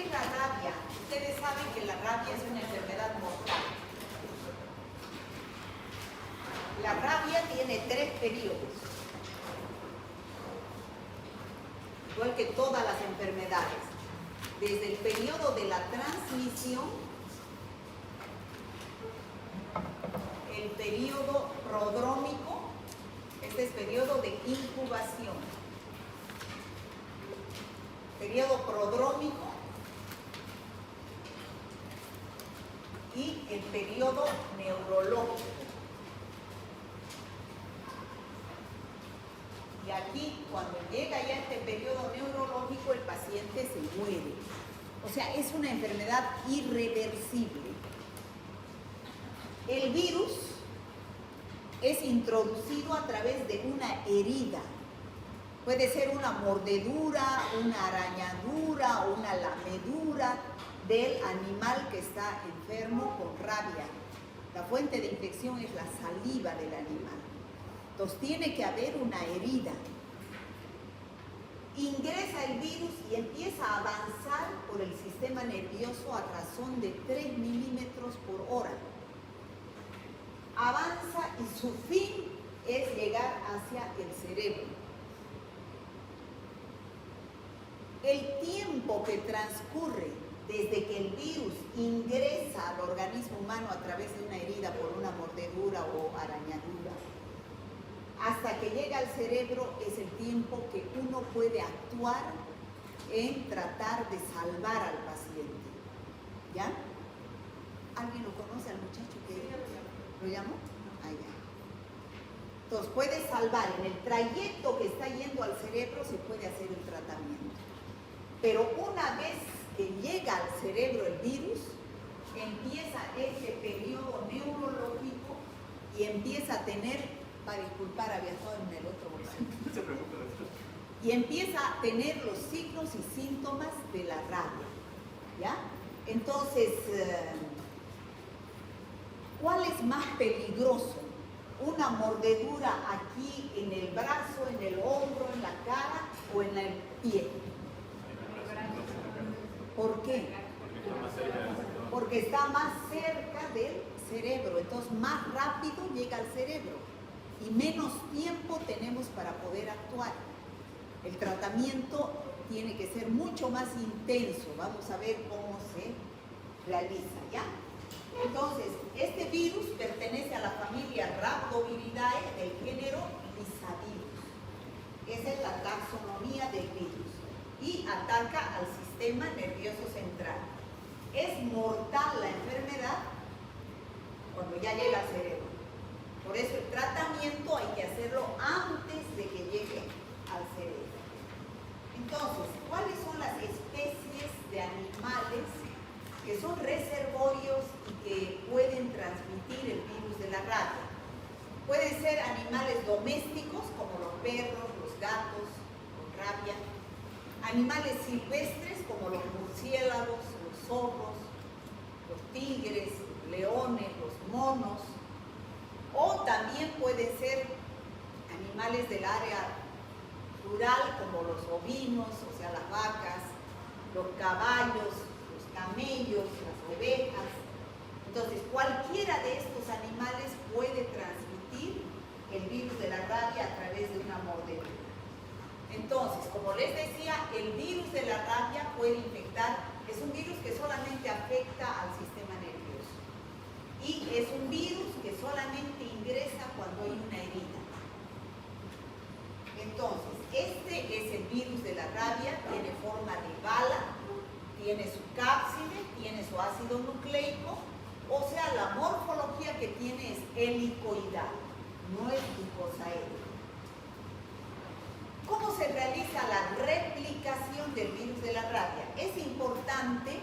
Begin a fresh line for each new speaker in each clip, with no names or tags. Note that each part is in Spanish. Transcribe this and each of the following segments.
es la rabia? Ustedes saben que la rabia es una enfermedad mortal. La rabia tiene 3 periodos, igual que todas las enfermedades. Desde el periodo de la transmisión, el periodo prodrómico, este es periodo de incubación, periodo prodrómico y el periodo neurológico. Y aquí, cuando llega ya este periodo neurológico, el paciente se muere. O sea, es una enfermedad irreversible. El virus es introducido a través de una herida. Puede ser una mordedura, una arañadura o una lamedura del animal que está enfermo con rabia. La fuente de infección es la saliva del animal. Entonces tiene que haber una herida. Ingresa el virus y empieza a avanzar por el sistema nervioso a razón de 3 milímetros por hora. Avanza y su fin es llegar hacia el cerebro. El tiempo que transcurre desde que el virus ingresa al organismo humano a través de una herida por una mordedura o arañadura, hasta que llega al cerebro, es el tiempo que uno puede actuar en tratar de salvar al paciente. ¿Ya? ¿Alguien lo conoce al muchacho que lo llamó? Ah, ya. Entonces puede salvar. En el trayecto que está yendo al cerebro se puede hacer el tratamiento. Pero una vez que llega al cerebro el virus, empieza ese periodo neurológico y empieza a tener, para disculpar, había estado en el otro bolsillo, y empieza a tener los signos y síntomas de la rabia. ¿Ya? Entonces, ¿cuál es más peligroso? ¿Una mordedura aquí en el brazo, en el hombro, en la cara o en el pie? ¿Por qué? Porque está más cerca del cerebro, entonces más rápido llega al cerebro y menos tiempo tenemos para poder actuar. El tratamiento tiene que ser mucho más intenso. Vamos a ver cómo se realiza, ¿ya? Entonces, este virus pertenece a la familia Rhabdoviridae del género Lyssavirus. Esa es la taxonomía del virus y ataca al sistema nervioso central. Es mortal la enfermedad cuando ya llega al cerebro. Por eso el tratamiento hay que hacerlo antes de que llegue al cerebro. Entonces, ¿cuáles son las especies de animales que son reservorios y que pueden transmitir el virus de la rabia? Pueden ser animales domésticos como los perros, los gatos con rabia, animales silvestres como los murciélagos, los zorros, los tigres, los leones, los monos, o también pueden ser animales del área rural como los ovinos, o sea las vacas, los caballos, los camellos, las ovejas. Entonces cualquiera de estos animales puede transmitir el virus de la rabia a través de una mordedura. Entonces, como les decía, el virus de la rabia puede infectar, es un virus que solamente afecta al sistema nervioso y es un virus que solamente ingresa cuando hay una herida. Entonces, este es el virus de la rabia, tiene forma de bala, tiene su cápside, tiene su ácido nucleico, o sea, la morfología que tiene es helicoidal, no es icosaédrica. ¿Cómo se realiza la replicación del virus de la rabia? Es importante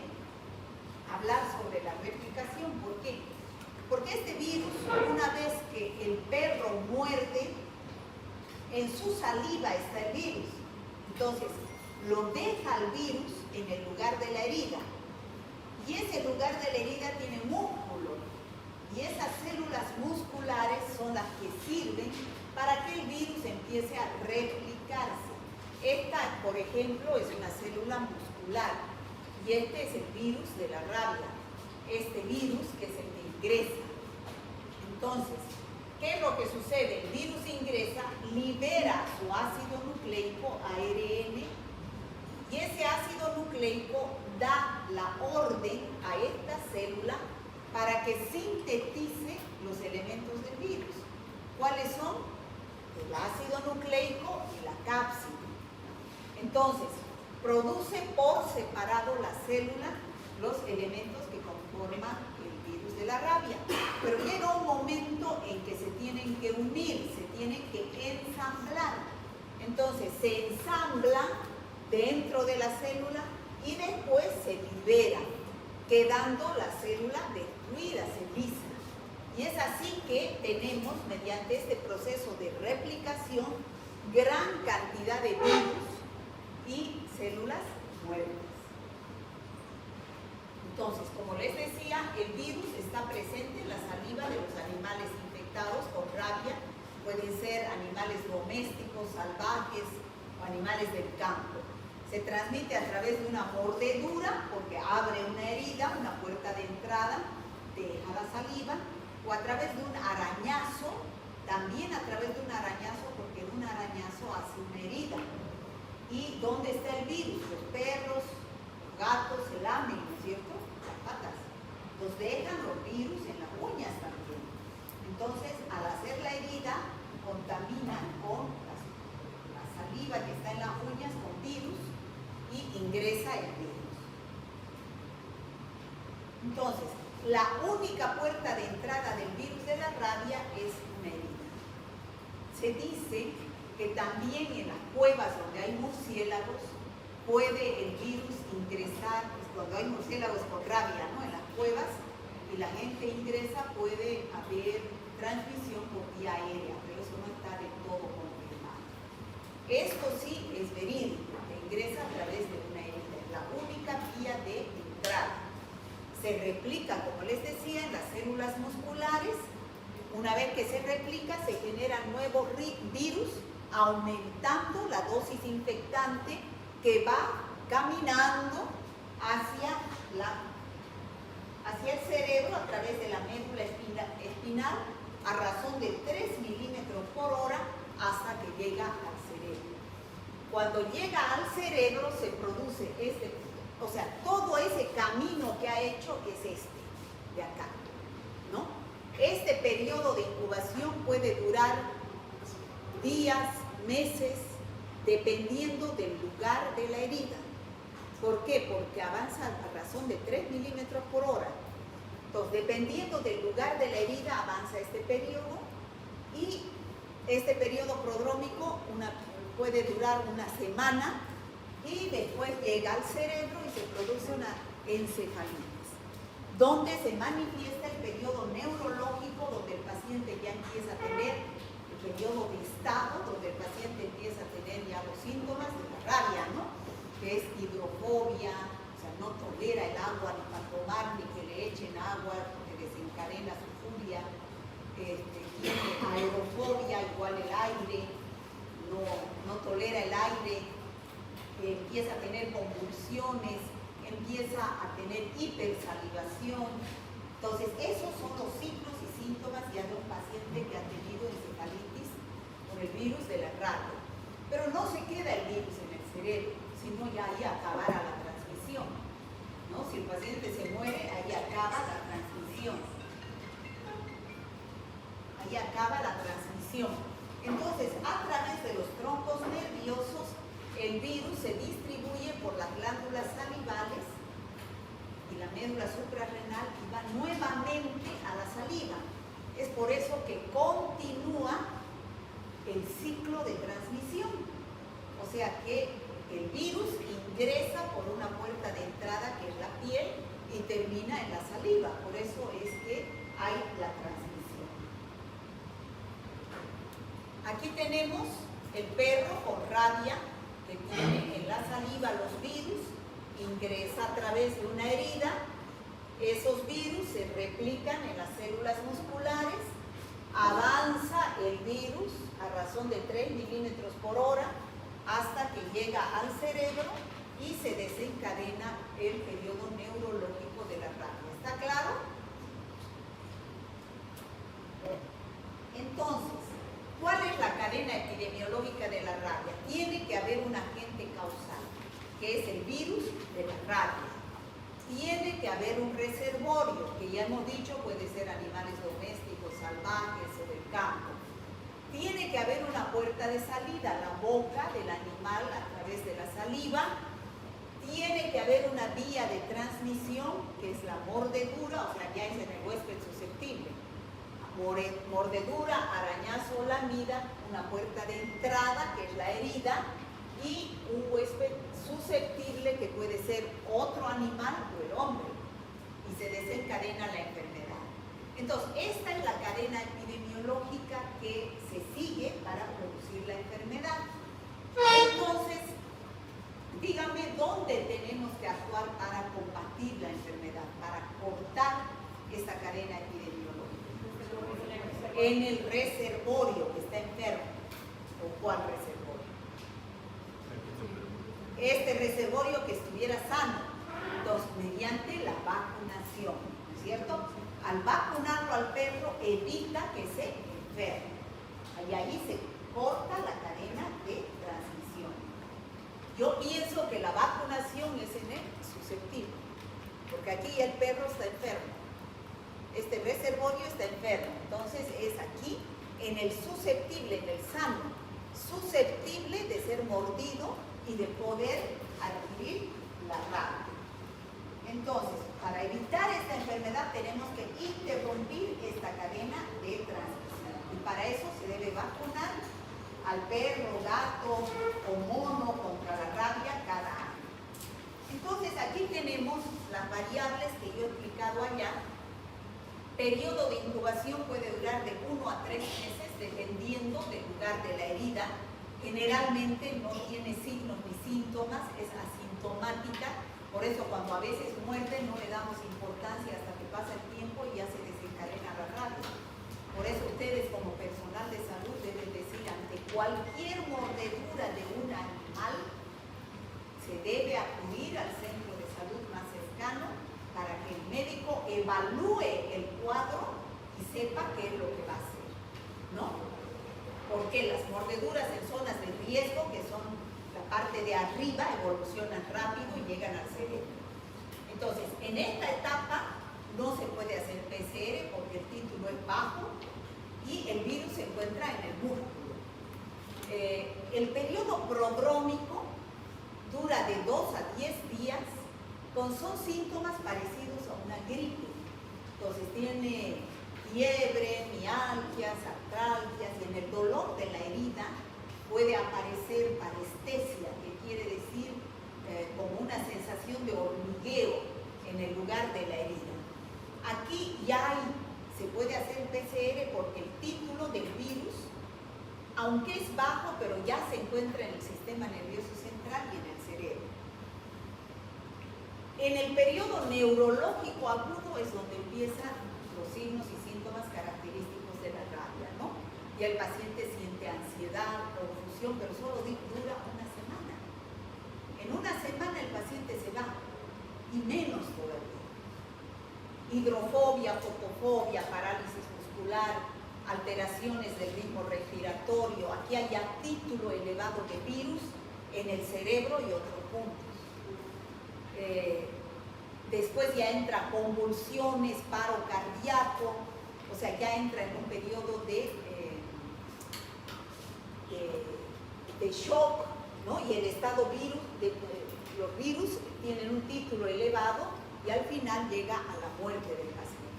hablar sobre la replicación. ¿Por qué? Porque este virus, una vez que el perro muerde, en su saliva está el virus. Entonces, lo deja el virus en el lugar de la herida. Y ese lugar de la herida tiene músculo. Y esas células musculares son las que sirven para que el virus empiece a replicarse. Esta, por ejemplo, es una célula muscular. Y este es el virus de la rabia. Este virus que es el que ingresa. Entonces, ¿qué es lo que sucede? El virus ingresa, libera su ácido nucleico ARN y ese ácido nucleico da la orden a esta célula para que sintetice los elementos del virus. ¿Cuáles son? El ácido nucleico y la cápsida. Entonces, produce por separado la célula los elementos que conforman el virus de la rabia. Pero llega un momento en que se tienen que unir, se tienen que ensamblar. Entonces, se ensamblan dentro de la célula y después se liberan, quedando la célula destruida, se lisa. Y es así que tenemos, mediante este proceso de replicación, gran cantidad de virus y células muertas. Entonces, como les decía, el virus está presente en la saliva de los animales infectados con rabia. Pueden ser animales domésticos, salvajes o animales del campo. Se transmite a través de una mordedura, porque abre una herida, una puerta de entrada, deja la saliva, o a través de un arañazo, también a través de un arañazo, porque un arañazo hace una herida. ¿Y dónde está el virus? Los perros, los gatos se lamen, ¿no es cierto? Las patas. Los dejan los virus en las uñas también. Entonces, al hacer la herida, contaminan con la saliva que está en las uñas con virus y ingresa el virus. Entonces, la única puerta de entrada del virus de la rabia es una herida. Se dice que también en las cuevas donde hay murciélagos puede el virus ingresar, pues cuando hay murciélagos con rabia, ¿no? En las cuevas y la gente ingresa, puede haber transmisión por vía aérea, pero eso no está del todo confirmado. Esto sí es verídico, que ingresa a través de una herida, es la única vía de entrada. Se replica, como les decía, en las células musculares. Una vez que se replica, se generan nuevos virus, aumentando la dosis infectante que va caminando hacia el cerebro a través de la médula espinal a razón de 3 milímetros por hora hasta que llega al cerebro. Cuando llega al cerebro se produce todo ese camino que ha hecho es este, de acá, ¿no? Este periodo de incubación puede durar días, meses, dependiendo del lugar de la herida. ¿Por qué? Porque avanza a razón de 3 milímetros por hora. Entonces, dependiendo del lugar de la herida, avanza este periodo y este periodo prodrómico puede durar una semana y después llega al cerebro y se produce una encefalitis, donde se manifiesta el periodo neurológico, donde el paciente ya empieza a tener el periodo de estado, donde el paciente empieza a tener ya los síntomas de la rabia, ¿no? Que es hidrofobia, o sea, no tolera el agua ni para tomar, ni que le echen agua, porque desencadena su furia, tiene aerofobia, igual el aire, no tolera el aire, empieza a tener convulsiones, empieza a tener hipersalivación. Entonces, esos son los signos y síntomas ya de un paciente que ha tenido encefalitis con el virus de la rabia. Pero no se queda el virus en el cerebro, sino ya ahí acabará la transmisión, ¿no? Si el paciente se muere, ahí acaba la transmisión. Ahí acaba la transmisión. Entonces, a través de los troncos nerviosos, el virus se distribuye por las glándulas salivales y la médula suprarrenal y va nuevamente a la saliva. Es por eso que continúa el ciclo de transmisión. O sea que el virus ingresa por una puerta de entrada que es la piel y termina en la saliva. Por eso es que hay la transmisión. Aquí tenemos el perro con rabia que tiene en la saliva los virus, ingresa a través de una herida, esos virus se replican en las células musculares, avanza el virus a razón de 3 milímetros por hora hasta que llega al cerebro y se desencadena desencadena el periodo neurológico de la rabia. ¿Está claro? Entonces, ¿cuál es la cadena epidemiológica de la rabia? Tiene que haber un agente causal, que es el virus de la rabia. Tiene que haber un reservorio, que ya hemos dicho puede ser animales domésticos, salvajes o del campo. Tiene que haber una puerta de salida, la boca del animal a través de la saliva. Tiene que haber una vía de transmisión, que es la mordedura, o sea, ya es en el huésped susceptible. Mordedura, arañazo o lamida, una puerta de entrada, que es la herida, y un huésped susceptible, que puede ser otro animal o el hombre, y se desencadena la enfermedad. Entonces, esta es la cadena epidemiológica que se sigue para producir la enfermedad. Entonces, díganme dónde tenemos que actuar para combatir la enfermedad, para cortar esta cadena epidemiológica. En el reservorio que está enfermo. ¿O cuál reservorio? Este reservorio que estuviera sano. Entonces, mediante la vacunación, ¿no es cierto? Al vacunarlo al perro, evita que se enferme. Y ahí se corta la cadena de transmisión. Yo pienso que la vacunación es en el susceptible, porque aquí el perro está enfermo. Este reservorio está enfermo. Entonces es aquí, en el susceptible, en el sano, susceptible de ser mordido y de poder adquirir la rabia. Entonces, para evitar esta enfermedad tenemos que interrumpir esta cadena de transmisión. Y para eso se debe vacunar al perro, gato o mono contra la rabia cada año. Entonces, aquí tenemos las variables que yo he explicado allá. Periodo de incubación puede durar de 1 a 3 meses, dependiendo del lugar de la herida. Generalmente no tiene signos ni síntomas, es asintomática. Por eso cuando a veces muerde no le damos importancia hasta que pasa el tiempo y ya se desencadena la rabia. Por eso ustedes como personal de salud deben decir, ante cualquier mordedura de un animal, se debe acudir al centro de salud más cercano para que el médico evalúe el cuadro y sepa qué es lo que va a hacer, ¿no? Porque las mordeduras en zonas de riesgo, que son la parte de arriba, evolucionan rápido y llegan al cerebro. Entonces, en esta etapa no se puede hacer PCR porque el título es bajo y el virus se encuentra en el músculo. El periodo prodrómico dura de 2 a 10 días, son síntomas parecidos a una gripe. Entonces tiene fiebre, mialgias, artralgias, y en el dolor de la herida puede aparecer parestesia, que quiere decir como una sensación de hormigueo en el lugar de la herida. Aquí ya se puede hacer PCR porque el título del virus, aunque es bajo, pero ya se encuentra en el sistema nervioso central y en el cerebro. En el periodo neurológico agudo es donde empiezan los signos y síntomas característicos de la rabia, ¿no? Y el paciente siente ansiedad, confusión, pero solo dura una semana. En una semana el paciente se va, y menos todavía. Hidrofobia, fotofobia, parálisis muscular, alteraciones del ritmo respiratorio. Aquí hay ya título elevado de virus en el cerebro y otros puntos. Después ya entra convulsiones, paro cardíaco, o sea, ya entra en un periodo de shock, ¿no? Y el estado virus, los virus tienen un título elevado y al final llega a la muerte del paciente.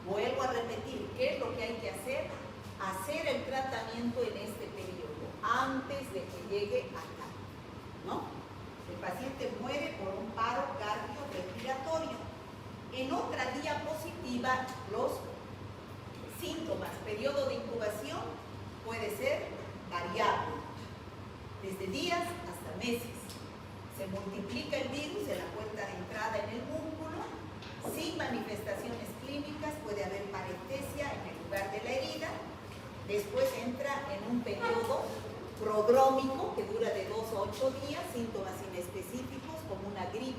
Vuelvo a repetir, ¿qué es lo que hay que hacer? Hacer el tratamiento en este periodo, antes de que llegue acá, ¿no? El paciente muere por un paro cardiorrespiratorio. En otra diapositiva, los síntomas, periodo de incubación puede ser variable, desde días hasta meses. Se multiplica el virus en la puerta de entrada en el músculo, sin manifestaciones clínicas, puede haber parestesia en el lugar de la herida. Después entra en un periodo prodrómico que dura de 2 a 8 días, síntomas inespecíficos como una gripe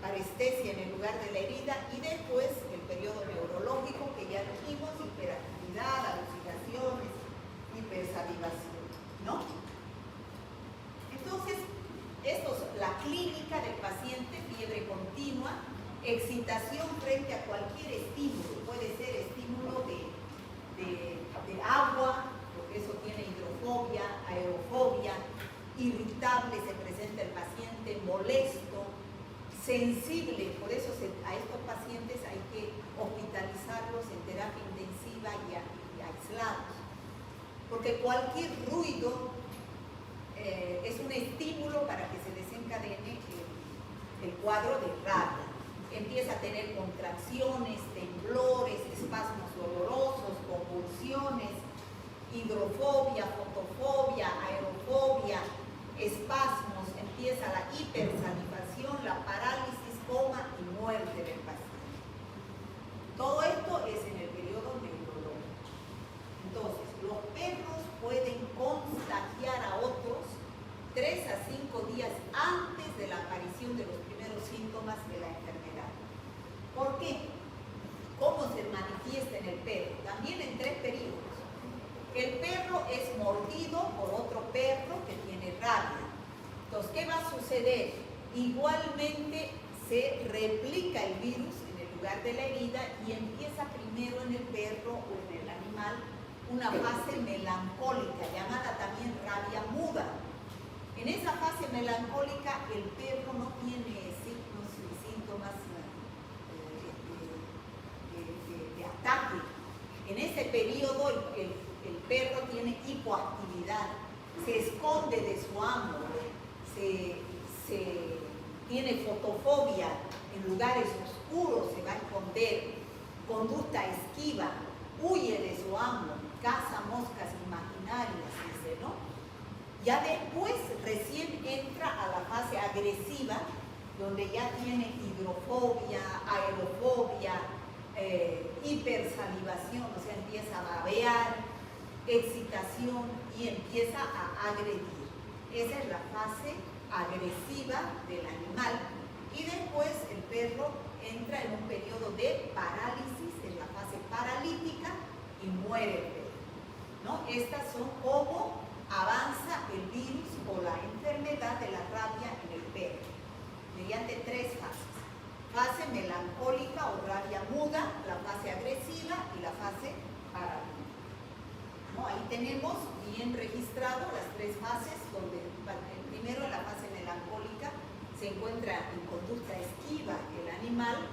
parestesia en el lugar de la herida y después el periodo neurológico que ya dijimos, hiperactividad, alucinaciones, hipersalivación, ¿no? Entonces, la clínica del paciente, fiebre continua, excitación frente a cualquier estímulo, puede ser estímulo de agua, porque eso tiene hidrofobia, aerofobia, irritable se presenta el paciente, molesto, sensible, por eso a estos pacientes hay que hospitalizarlos en terapia intensiva y aislados, porque cualquier ruido es un estímulo para que se desencadene el cuadro de rabia. Empieza a tener contracciones, temblores, espasmos dolorosos, convulsiones, hidrofobia, fotofobia, aerofobia, espasmos, empieza la hipersalivación, la parálisis, coma y muerte del paciente. Todo esto es en el periodo neurológico. Entonces, los perros pueden contagiar a otros 3 a 5 días antes de la aparición de los primeros síntomas de la enfermedad. ¿Por qué? ¿Cómo se manifiesta en el perro? También en 3 periodos. El perro es mordido por otro perro que tiene rabia. Entonces, ¿qué va a suceder? Igualmente se replica el virus en el lugar de la herida y empieza primero en el perro o en el animal una fase melancólica, llamada también rabia muda. En esa fase melancólica el perro no tiene signos y síntomas de ataque. En ese periodo el perro tiene hipoactividad, se esconde de su amo, tiene fotofobia, en lugares oscuros se va a esconder, conducta esquiva, huye de su amo, caza moscas imaginarias, dice, ¿no? Ya después recién entra a la fase agresiva, donde ya tiene hidrofobia, aerofobia, hipersalivación, o sea, empieza a babear, excitación y empieza a agredir. Esa es la fase agresiva del animal. Y después el perro entra en un periodo de parálisis, en la fase paralítica, y muere el perro, ¿no? Estas son cómo avanza el virus o la enfermedad de la rabia en el perro, mediante 3 fases. Fase melancólica o rabia muda, la fase agresiva y la fase paralítica, ¿no? Ahí tenemos bien registrado las 3 fases, donde primero en la fase melancólica se encuentra en conducta esquiva el animal,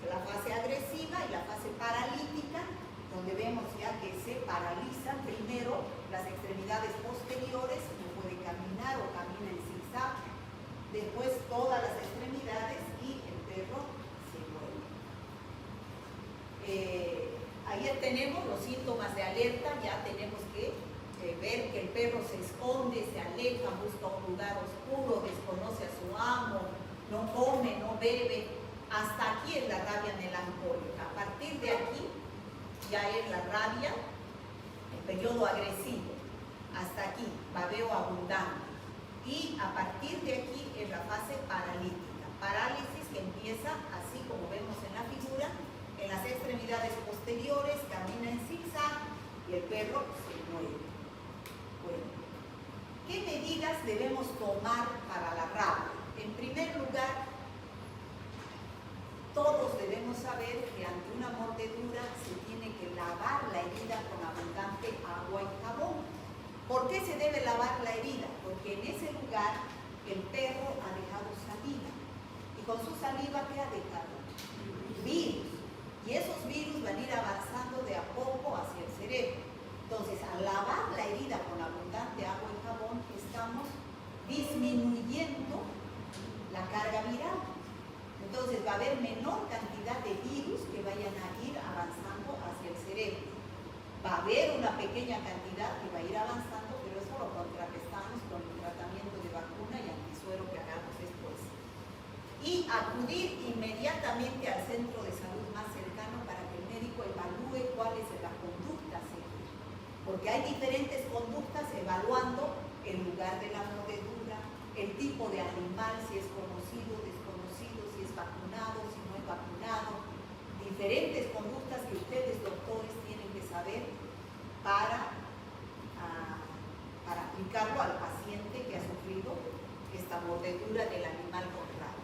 la fase agresiva y la fase paralítica, donde vemos ya que se paralizan primero las extremidades posteriores, no puede caminar o camina en zigzag, después todas las extremidades y el perro se muere. Ahí tenemos los síntomas de alerta, ya tenemos que ver que el perro se esconde, se aleja, busca un lugar oscuro, desconoce a su amo, no come, no bebe. Hasta aquí es la rabia melancólica. A partir de aquí ya es la rabia, el periodo agresivo. Hasta aquí, babeo abundante. Y a partir de aquí es la fase paralítica. Parálisis que empieza, así como vemos en la figura, en las extremidades posteriores, camina en zigzag y el perro se muere. Bueno, ¿qué medidas debemos tomar para la rabia? En primer lugar, todos debemos saber que ante una mordedura se tiene que lavar la herida con abundante agua y jabón. ¿Por qué se debe lavar la herida? Porque en ese lugar el perro ha dejado saliva. Y con su saliva, ¿qué ha dejado? Virus. Y esos virus van a ir avanzando de a poco hacia el cerebro. Entonces, al lavar la herida con abundante agua y jabón, estamos disminuyendo la carga viral. Entonces, va a haber menor cantidad de virus que vayan a ir avanzando hacia el cerebro. Va a haber una pequeña cantidad que va a ir avanzando, pero eso lo contrarrestamos con el tratamiento de vacuna y antisuero que hagamos después. Y acudir inmediatamente al centro de salud más cercano para que el médico evalúe cuál es la conducta a seguir. Porque hay diferentes conductas evaluando el lugar de la mordedura, el tipo de animal, si es conocido, desconocido, si es vacunado, si no es vacunado, diferentes conductas que ustedes, doctores, tienen que saber para aplicarlo al paciente que ha sufrido esta mordedura del animal contrario,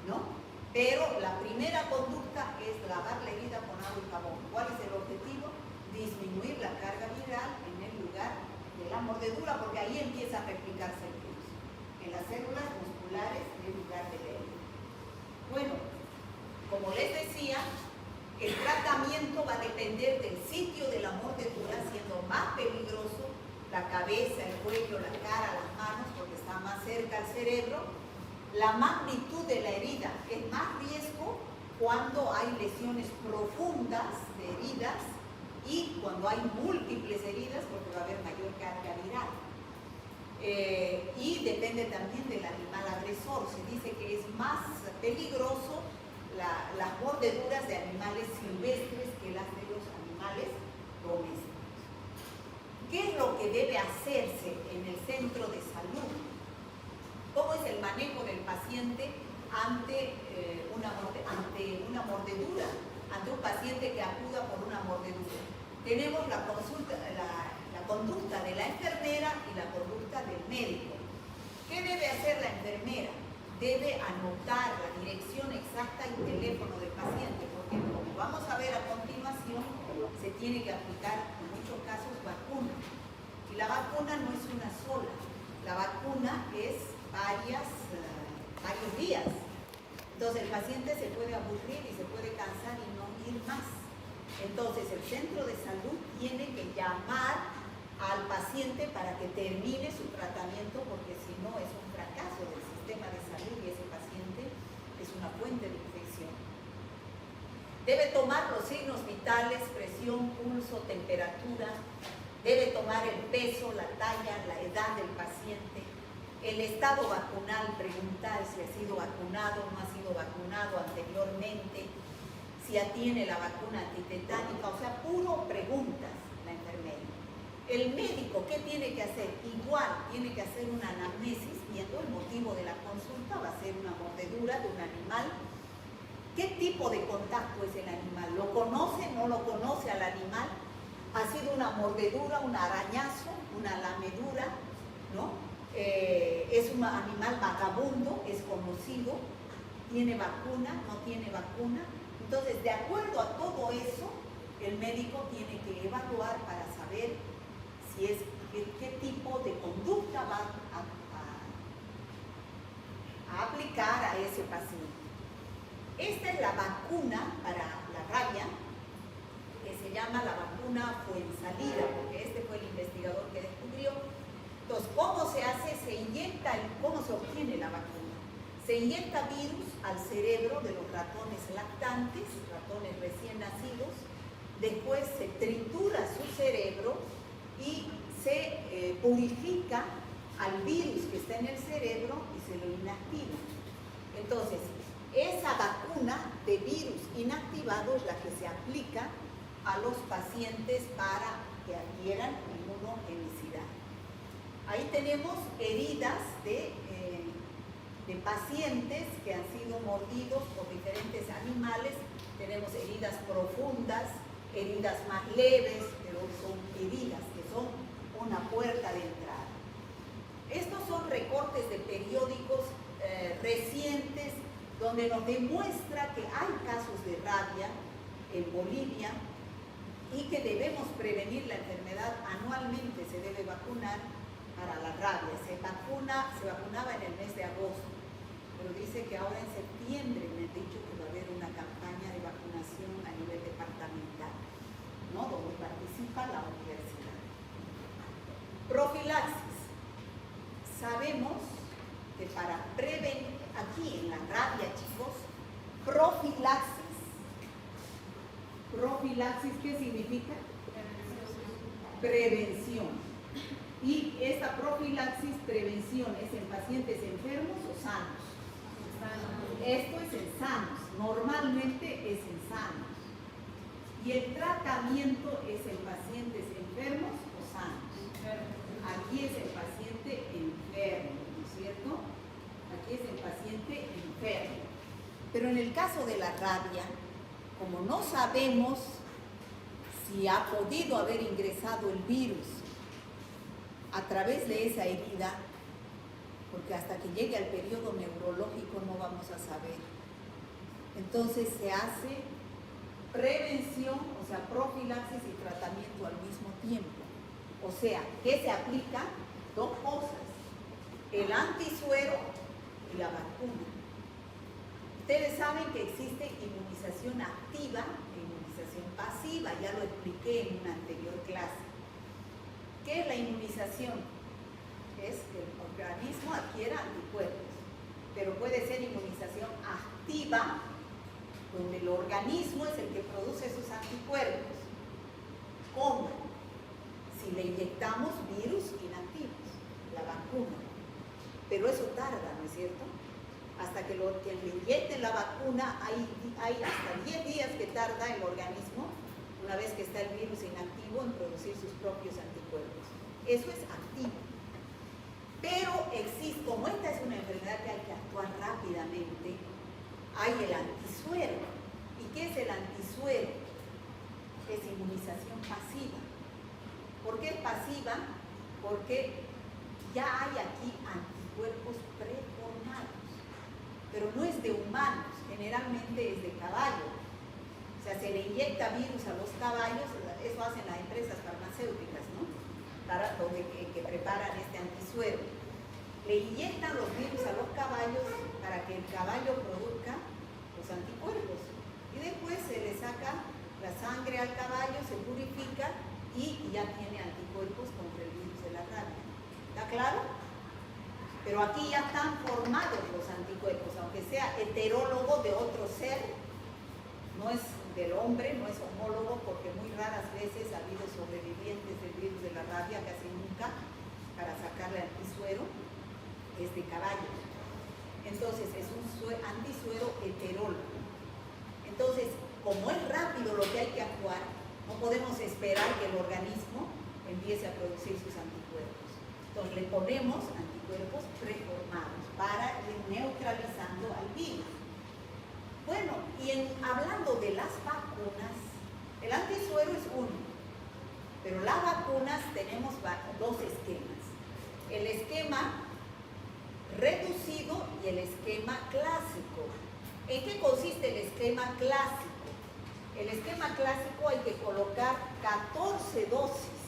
¿no? Pero la primera conducta es lavar la herida con agua y jabón. ¿Cuál es el objetivo? Disminuir la carga viral en el lugar de la mordedura, porque ahí empieza a replicarse el virus, en las células musculares del lugar de la herida. Bueno, como les decía, el tratamiento va a depender del sitio de la mordedura, siendo más peligroso la cabeza, el cuello, la cara, las manos, porque está más cerca al cerebro. La magnitud de la herida es más riesgo cuando hay lesiones profundas de heridas y cuando hay múltiples heridas, porque va a haber mayor carga viral. Y depende también del animal agresor. Se dice que es más peligroso las mordeduras de animales silvestres que las de los animales domésticos. ¿Qué es lo que debe hacerse en el centro de salud? ¿Cómo es el manejo del paciente ante una mordedura, ante un paciente que acuda por una mordedura? Tenemos la conducta de la enfermera y la conducta del médico. ¿Qué debe hacer la enfermera? Debe anotar la dirección exacta y teléfono del paciente, porque como vamos a ver a continuación, se tiene que aplicar en muchos casos vacuna. Y la vacuna no es una sola, la vacuna es varios días. Entonces el paciente se puede aburrir y se puede cansar y no ir más. Entonces el centro de salud tiene que llamar al paciente para que termine su tratamiento, porque si no es un fracaso del sistema de salud y ese paciente es una fuente de infección. Debe tomar los signos vitales, presión, pulso, temperatura. Debe tomar el peso, la talla, la edad del paciente. El estado vacunal, preguntar si ha sido vacunado o no ha sido vacunado anteriormente, si tiene la vacuna antitetánica, o sea, puro preguntas la enfermera. El médico, ¿qué tiene que hacer? Igual, tiene que hacer una anamnesis, viendo el motivo de la consulta, va a ser una mordedura de un animal. ¿Qué tipo de contacto es el animal? ¿Lo conoce? ¿No lo conoce al animal? ¿Ha sido una mordedura, un arañazo, una lamedura? ¿No? ¿Es un animal vagabundo? ¿Es conocido? ¿Tiene vacuna? ¿No tiene vacuna? Entonces, de acuerdo a todo eso, el médico tiene que evaluar para saber si es, qué tipo de conducta va a aplicar a ese paciente. Esta es la vacuna para la rabia, que se llama la vacuna Fuensalida, porque este fue el investigador que descubrió. Entonces, ¿cómo se hace? Se inyecta, ¿cómo se obtiene la vacuna? Se inyecta virus al cerebro de los ratones lactantes, ratones recién nacidos. Después se tritura su cerebro y se purifica al virus que está en el cerebro y se lo inactiva. Entonces, esa vacuna de virus inactivado es la que se aplica a los pacientes para que adquieran inmunogenicidad. Ahí tenemos heridas de pacientes que han sido mordidos por diferentes animales. Tenemos heridas profundas, heridas más leves, pero son heridas que son una puerta de entrada. Estos son recortes de periódicos recientes donde nos demuestra que hay casos de rabia en Bolivia y que debemos prevenir la enfermedad. Anualmente se debe vacunar para la rabia. Se vacunaba en el mes de agosto, pero dice que ahora en septiembre me han dicho que va a haber una campaña de vacunación a nivel departamental, ¿no? Donde participa la universidad. Profilaxis. Sabemos que para prevenir, aquí en la rabia, chicos, profilaxis. Profilaxis, ¿qué significa? Prevención. Y esta profilaxis, prevención, ¿es en pacientes enfermos o sanos? Esto es en sanos, normalmente es en sanos. Y el tratamiento es en pacientes enfermos o sanos. Aquí es el paciente enfermo, ¿no es cierto? Aquí es el paciente enfermo. Pero en el caso de la rabia, como no sabemos si ha podido haber ingresado el virus a través de esa herida, porque hasta que llegue al periodo neurológico no vamos a saber. Entonces se hace prevención, o sea, profilaxis y tratamiento al mismo tiempo. O sea, ¿qué se aplica? Dos cosas, el antisuero y la vacuna. Ustedes saben que existe inmunización activa e inmunización pasiva, ya lo expliqué en una anterior clase. ¿Qué es la inmunización? Es que el organismo adquiera anticuerpos, pero puede ser inmunización activa, donde el organismo es el que produce sus anticuerpos. ¿Cómo? Si le inyectamos virus inactivos, la vacuna. Pero eso tarda, ¿no es cierto? Hasta que le inyecten la vacuna, hay hasta 10 días que tarda el organismo, una vez que está el virus inactivo, en producir sus propios anticuerpos. Eso es activo. Pero existe, como esta es una enfermedad que hay que actuar rápidamente, hay el antisuero. ¿Y qué es el antisuero? Es inmunización pasiva. ¿Por qué es pasiva? Porque ya hay aquí anticuerpos preformados, pero no es de humanos, generalmente es de caballo. O sea, se le inyecta virus a los caballos, eso hacen las empresas farmacéuticas, ¿no? Que preparan este antisuero. Le inyectan los virus a los caballos para que el caballo produzca los anticuerpos. Y después se le saca la sangre al caballo, se purifica y ya tiene anticuerpos contra el virus de la rabia. ¿Está claro? Pero aquí ya están formados los anticuerpos, aunque sea heterólogo de otro ser, no es del hombre, no es homólogo, porque muy raras veces ha habido sobrevivientes del virus de la rabia, casi nunca, para sacarle antisuero, es de caballo. Entonces es un antisuero heterólogo. Entonces, como es rápido lo que hay que actuar, no podemos esperar que el organismo empiece a producir sus anticuerpos. Entonces le ponemos anticuerpos preformados para ir neutralizando al virus. Bueno, y hablando de las vacunas, el antisuero es uno, pero las vacunas tenemos dos esquemas. El esquema reducido y el esquema clásico. ¿En qué consiste el esquema clásico? El esquema clásico hay que colocar 14 dosis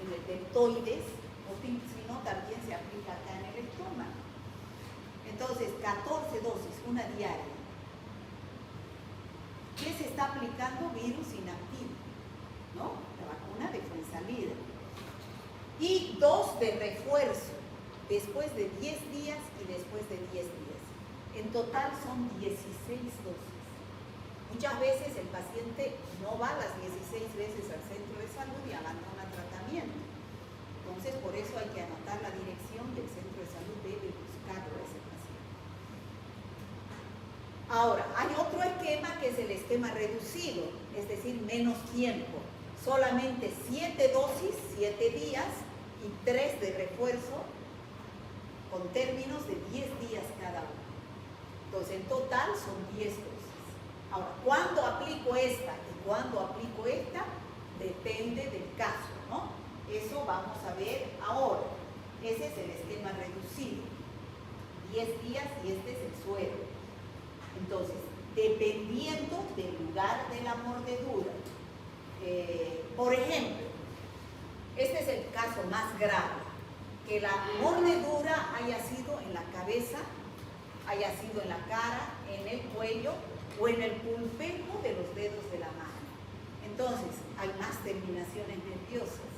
en el deltoides, o si no también se aplica acá en el estómago. Entonces, 14 dosis, una diaria. ¿Qué se está aplicando? Virus inactivo, ¿no? La vacuna de Fensalida. Y 2 de refuerzo, después de 10 días y después de 10 días. En total son 16 dosis. Muchas veces el paciente no va las 16 veces al centro de salud y abandona tratamiento. Entonces, por eso hay que anotar la dirección y el centro de salud debe buscarlo a ese paciente. Ahora, hay otro esquema que es el esquema reducido, es decir, menos tiempo. Solamente 7 dosis, 7 días y 3 de refuerzo con términos de 10 días cada uno. Entonces, en total son 10 dosis. Ahora, ¿cuándo aplico esta y cuándo aplico esta? Depende del caso, ¿no? Eso vamos a ver ahora. Ese es el esquema reducido. 10 días y este es el suero. Entonces, dependiendo del lugar de la mordedura. Por ejemplo, este es el caso más grave. Que la mordedura haya sido en la cabeza, haya sido en la cara, en el cuello o en el pulpejo de los dedos de la mano. Entonces, hay más terminaciones nerviosas.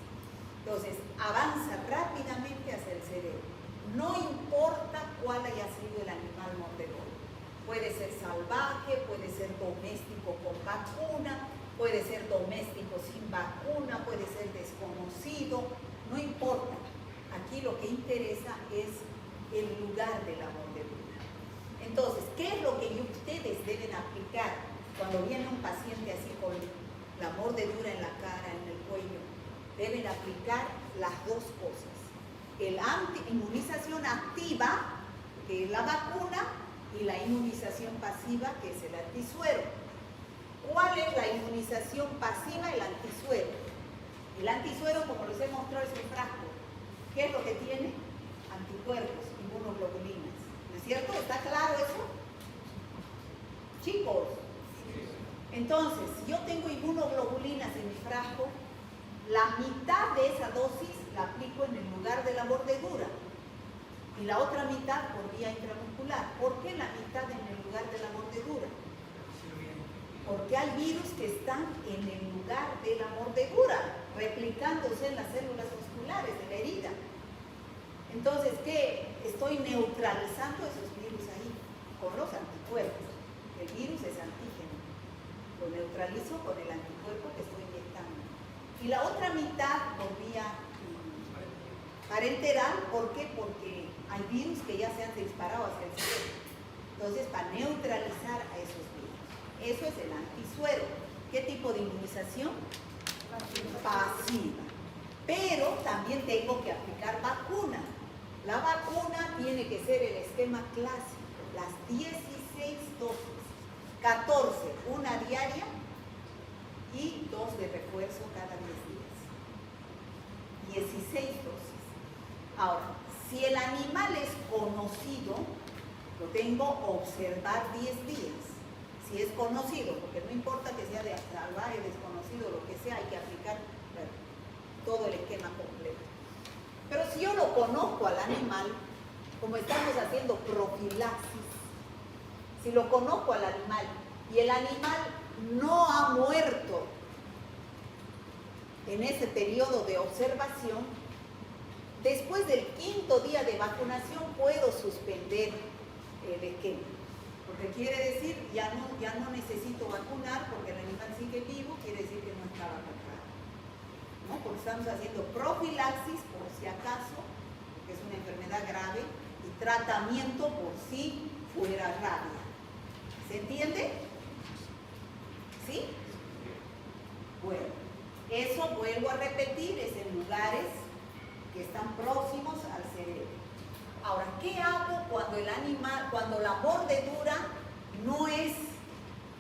Entonces, avanza rápidamente hacia el cerebro. No importa cuál haya sido el animal mordedor. Puede ser salvaje, puede ser doméstico con vacuna, puede ser doméstico sin vacuna, puede ser desconocido, no importa. Aquí lo que interesa es el lugar de la mordedura. Entonces, ¿qué es lo que ustedes deben aplicar cuando viene un paciente así con la mordedura en la cara, en el cuello? Deben aplicar las dos cosas. El inmunización activa, que es la vacuna, y la inmunización pasiva, que es el antisuero. ¿Cuál es la inmunización pasiva? El antisuero. El antisuero, como les he mostrado, es un frasco. ¿Qué es lo que tiene? Anticuerpos, inmunoglobulinas. ¿No es cierto? ¿Está claro eso? Chicos, entonces, si yo tengo inmunoglobulinas en mi frasco, la mitad de esa dosis la aplico en el lugar de la mordedura y la otra mitad por vía intramuscular. ¿Por qué la mitad en el lugar de la mordedura? Porque hay virus que están en el lugar de la mordedura, replicándose en las células musculares de la herida. Entonces, ¿qué? Estoy neutralizando esos virus ahí con los anticuerpos. El virus es antígeno. Lo neutralizo con el anticuerpo que estoy inyectando. Y la otra mitad por vía parenteral, ¿por qué? Porque hay virus que ya se han disparado hacia el cerebro. Entonces, para neutralizar a esos virus. Eso es el antisuero. ¿Qué tipo de inmunización? Pasiva. Pero también tengo que aplicar vacuna. La vacuna tiene que ser el esquema clásico, las 16 dosis. 14, una diaria y 2 de refuerzo cada 10 días. 16 dosis. Ahora, si el animal es conocido, lo tengo a observar 10 días. Si es conocido, porque no importa que sea de salvaje, desconocido, lo que sea, hay que aplicar todo el esquema completo. Pero si yo lo conozco al animal, como estamos haciendo profilaxis, si lo conozco al animal y el animal no ha muerto en ese periodo de observación, después del 5.º día de vacunación puedo suspender el esquema. Porque quiere decir, ya no necesito vacunar porque el animal sigue vivo, quiere decir que no está vacunado. ¿No? Porque estamos haciendo profilaxis por si acaso, porque es una enfermedad grave, y tratamiento por si fuera rabia. ¿Se entiende? ¿Sí? Bueno, eso vuelvo a repetir, es en lugares que están próximos al cerebro. Ahora, ¿qué hago cuando el animal, cuando la mordedura no es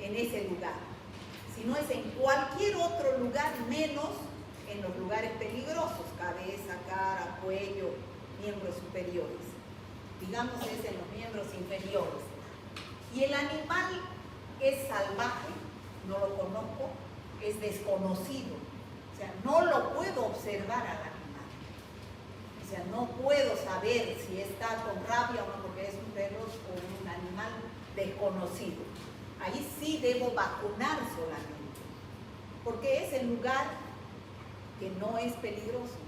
en ese lugar, sino es en cualquier otro lugar menos en los lugares peligrosos, cabeza, cara, cuello, miembros superiores? Digamos es en los miembros inferiores. Y el animal es salvaje, no lo conozco, es desconocido. O sea, no lo puedo observar al animal. O sea, no puedo saber si está con rabia o no, porque es un perro o un animal desconocido. Ahí sí debo vacunar solamente, porque es el lugar que no es peligroso.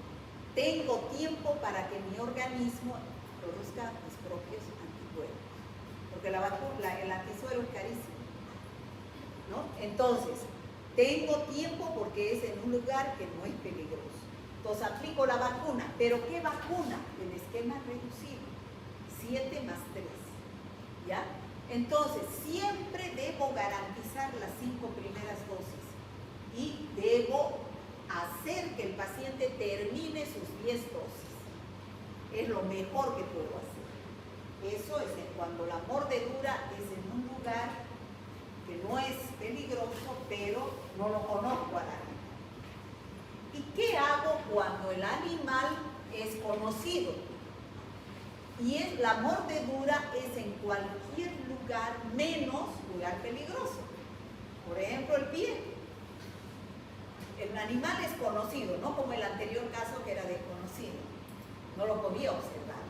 Tengo tiempo para que mi organismo produzca mis propios anticuerpos, porque el antisuero es carísimo, ¿no? Entonces, tengo tiempo porque es en un lugar que no es peligroso. Entonces aplico la vacuna. ¿Pero qué vacuna? El esquema reducido. 7 más 3. ¿Ya? Entonces, siempre debo garantizar las 5 primeras dosis. Y debo hacer que el paciente termine sus 10 dosis. Es lo mejor que puedo hacer. Eso es cuando la mordedura es en un lugar que no es peligroso, pero no lo conozco al animal. ¿Y qué hago cuando el animal es conocido? Y la mordedura es en cualquier lugar menos lugar peligroso. Por ejemplo, el pie. El animal es conocido, no como el anterior caso que era desconocido. No lo podía observar.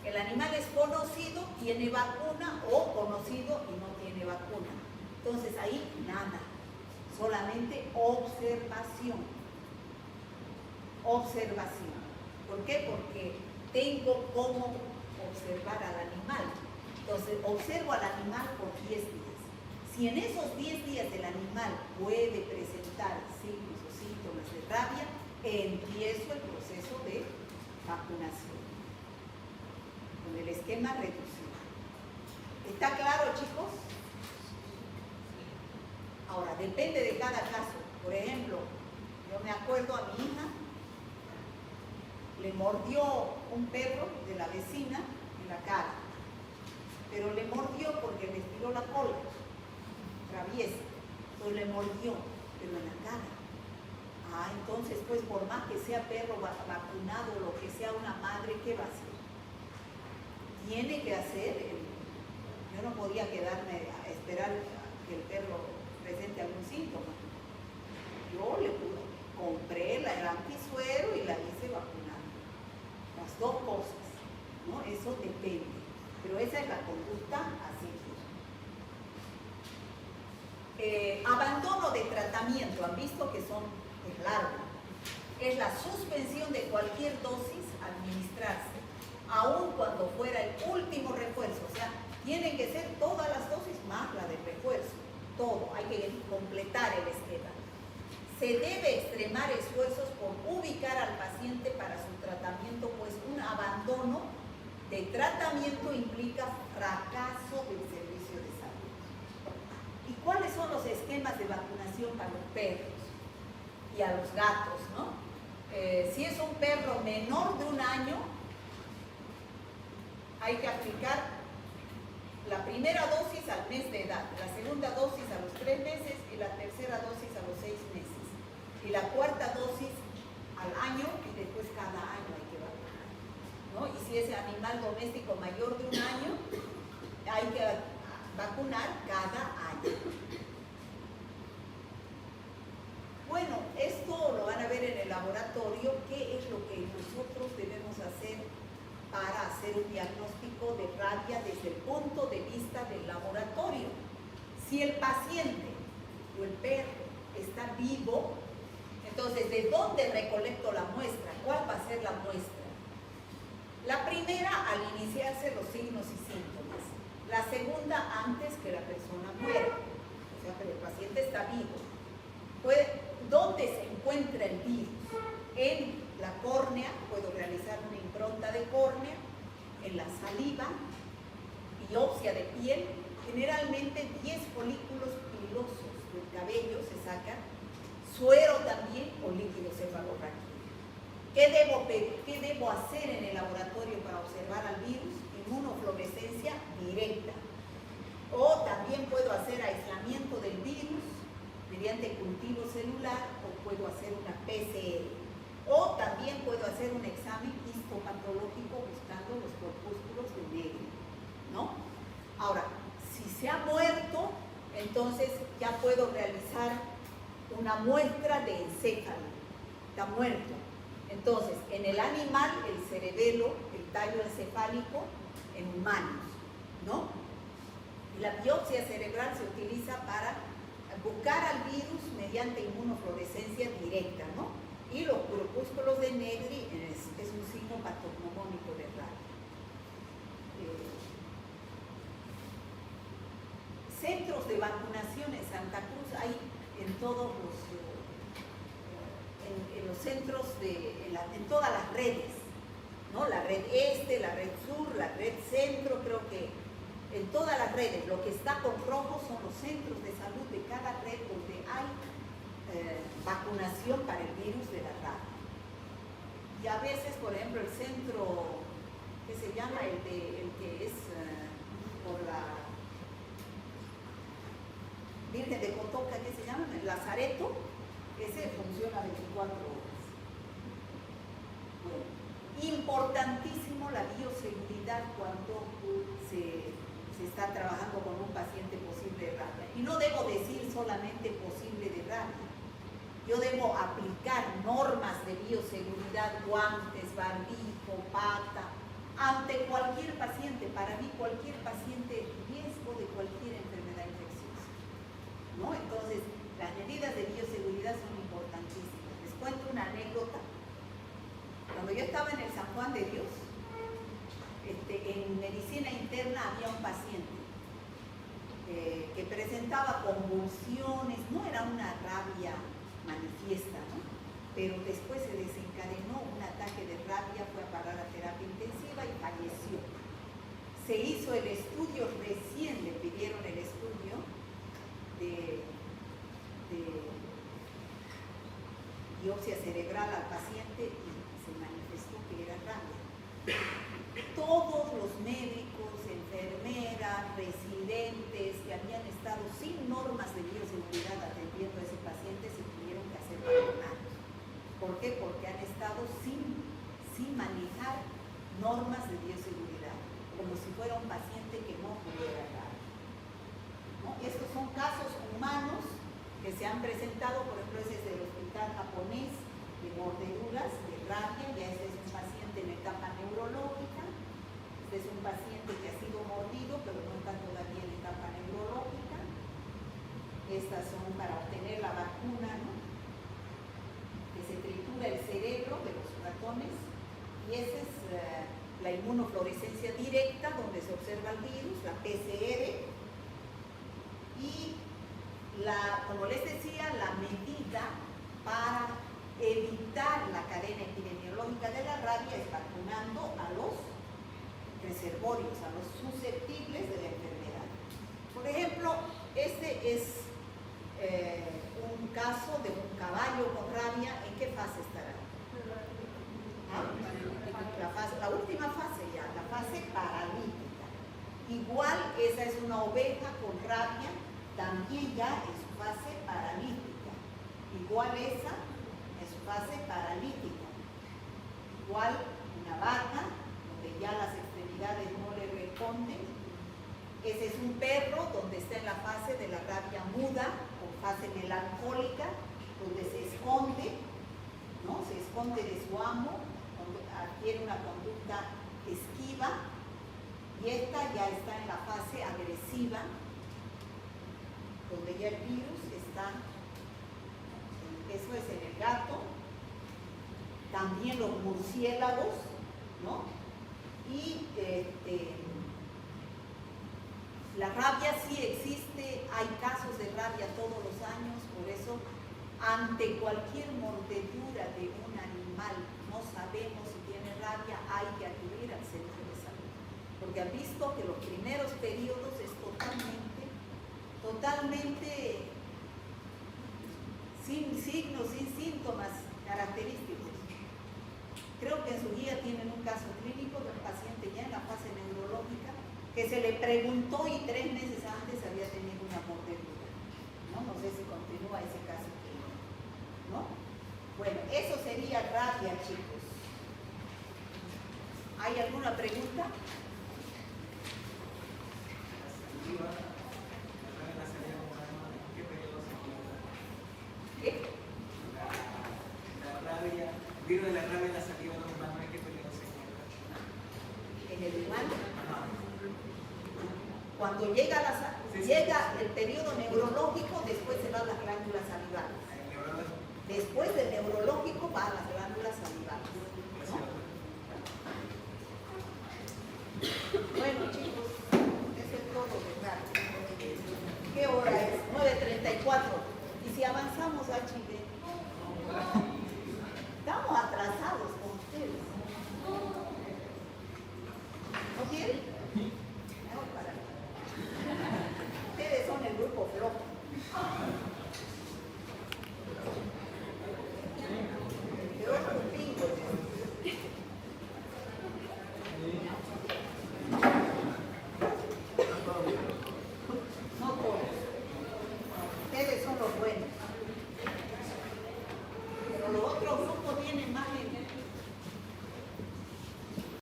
El animal es conocido, tiene vacuna, o conocido y no tiene vacuna. Entonces ahí nada, solamente observación. Observación. ¿Por qué? Porque tengo cómo observar al animal. Entonces, observo al animal por 10 días. Si en esos 10 días el animal puede presentar signos o síntomas de rabia, empiezo el proceso de vacunación con el esquema reducido. ¿Está claro, chicos? Ahora, depende de cada caso. Por ejemplo, yo me acuerdo a mi hija, le mordió un perro de la vecina en la cara, pero le mordió porque tiró la cola, traviesa, pues le mordió, pero en la cara. Entonces, pues por más que sea perro vacunado, lo que sea una madre, ¿qué va a hacer? Tiene que hacer, yo no podía quedarme a esperar que el perro presente algún síntoma. Yo compré el antisuero y la hice vacunar. Las dos cosas, ¿no? Eso depende. Pero esa es la conducta a seguir. Abandono de tratamiento, han visto que es largo. Es la suspensión de cualquier dosis a administrarse, aun cuando fuera el último refuerzo. O sea, tienen que ser todas las dosis más la de refuerzo. Todo, hay que completar el esquema. Se debe extremar esfuerzos por ubicar al paciente para su tratamiento, pues un abandono de tratamiento implica fracaso del servicio de salud. ¿Y cuáles son los esquemas de vacunación para los perros y a los gatos, ¿no? Si es un perro menor de 1 año, hay que aplicar la primera dosis al mes de edad, la segunda dosis a los 3 meses y la tercera dosis a los 6 meses. Y la cuarta dosis al año y después cada año hay que vacunar, ¿no? Y si es animal doméstico mayor de 1 año, hay que vacunar cada año. Bueno, esto lo van a ver en el laboratorio, qué es lo que nosotros debemos hacer para hacer un diagnóstico de rabia desde el punto de vista del laboratorio. Si el paciente o el perro está vivo, entonces, ¿de dónde recolecto la muestra? ¿Cuál va a ser la muestra? La primera, al iniciarse los signos y síntomas. La segunda, antes que la persona muera. O sea, que el paciente está vivo. ¿Dónde se encuentra el virus? En la córnea, puedo realizar una impronta de córnea, en la saliva, biopsia de piel, generalmente 10 folículos pilosos del cabello se sacan, suero también o líquido cefalorraquídeo. ¿Qué debo hacer en el laboratorio para observar al virus? Inmunofluorescencia directa. O también puedo hacer aislamiento del virus mediante cultivo celular o puedo hacer una PCR. O también puedo hacer un examen histopatológico buscando los corpúsculos de negro, ¿no? Ahora, si se ha muerto, entonces ya puedo realizar una muestra de encéfalo. Está muerto. Entonces, en el animal, el cerebelo, el tallo encefálico, en humanos, ¿no? Y la biopsia cerebral se utiliza para buscar al virus mediante inmunofluorescencia directa, ¿no? Y los corpúsculos de Negri es un signo patognomónico de rabia. Centros de vacunación en Santa Cruz hay en todos los centros, en todas las redes, ¿no? La red este, la red sur, la red centro, creo que en todas las redes. Lo que está con rojo son los centros de salud de cada red donde hay vacunación para el virus de la rabia. Y a veces, por ejemplo, el centro que se llama el que es por la Virgen de Cotoca, ¿qué se llama? El Lazareto, ese funciona 24 horas. Bueno, importantísimo la bioseguridad cuando se está trabajando con un paciente posible de rabia. Y no debo decir solamente posible de rabia. Yo debo aplicar normas de bioseguridad, guantes, barbijo, bata, ante cualquier paciente. Para mí, cualquier paciente es riesgo de cualquier enfermedad infecciosa, ¿no? Entonces, las medidas de bioseguridad son importantísimas. Les cuento una anécdota. Cuando yo estaba en el San Juan de Dios, en medicina interna había un paciente que presentaba convulsiones, no era una rabia manifiesta, ¿no? Pero después se desencadenó un ataque de rabia, fue a parar a terapia intensiva y falleció. Se hizo el estudio, recién le pidieron el estudio de biopsia cerebral al paciente y se manifestó que era rabia. Todos los médicos, enfermeras, residentes que habían estado sin normas de bioseguridad atendiendo a ese paciente se tuvieron que hacer vacunados. ¿Por qué? Porque han estado sin manejar normas de bioseguridad, como si fuera un paciente que no pudiera dar. ¿No? Estos son casos humanos que se han presentado, por ejemplo, ese es del hospital japonés de mordeduras, de rabia, ya ese es un paciente en etapa neurológica, este es un paciente que ha sido mordido, pero no está todavía en etapa neurológica. Estas son para obtener la vacuna, ¿no? Que se tritura el cerebro de los ratones, y esa es la inmunofluorescencia directa, donde se observa el virus, la PCR, y como les decía, la medida para evitar la cadena epidemiológica de la rabia es vacunando a los reservorios, a los susceptibles de la enfermedad. Por ejemplo, este es un caso de un caballo con rabia. ¿En qué fase estará? ¿Ah? La última fase ya, la fase paralítica. Igual esa es una oveja con rabia, también ya en su fase paralítica. Igual esa en su fase paralítica. Igual una vaca, donde ya las extremidades no le responden. Ese es un perro donde está en la fase de la rabia muda, con fase melancólica, donde se esconde, ¿no? Se esconde de su amo, donde adquiere una conducta esquiva, y esta ya está en la fase agresiva, donde ya el virus está, eso es en el gato, también los murciélagos, ¿no? Y la rabia sí existe, hay casos de rabia todos los años, por eso ante cualquier mordedura de un animal, no sabemos si tiene rabia, hay que acudir al centro de salud, porque han visto que los primeros periodos es totalmente sin signos, sin síntomas característicos. Creo que en su guía tienen un caso clínico de un paciente ya en la fase neurológica que se le preguntó y 3 meses antes había tenido una mordedura. No sé si continúa ese caso clínico, ¿no? Bueno, eso sería rabia, chicos. ¿Hay alguna pregunta? ¿Qué?
La rabia, virus de la rabia en la saliva de los humanos, ¿en qué periodo se encuentra?
En el humano. Cuando llega, llega el periodo neurológico, después se van las glándulas salivales. Después del neurológico van las glándulas salivales, ¿no? Bueno, chicos, eso es todo, ¿verdad? ¿Qué hora es? 9:34. ¿Y si avanzamos a Chile? Estamos atrasados con ustedes. ¿No quieren?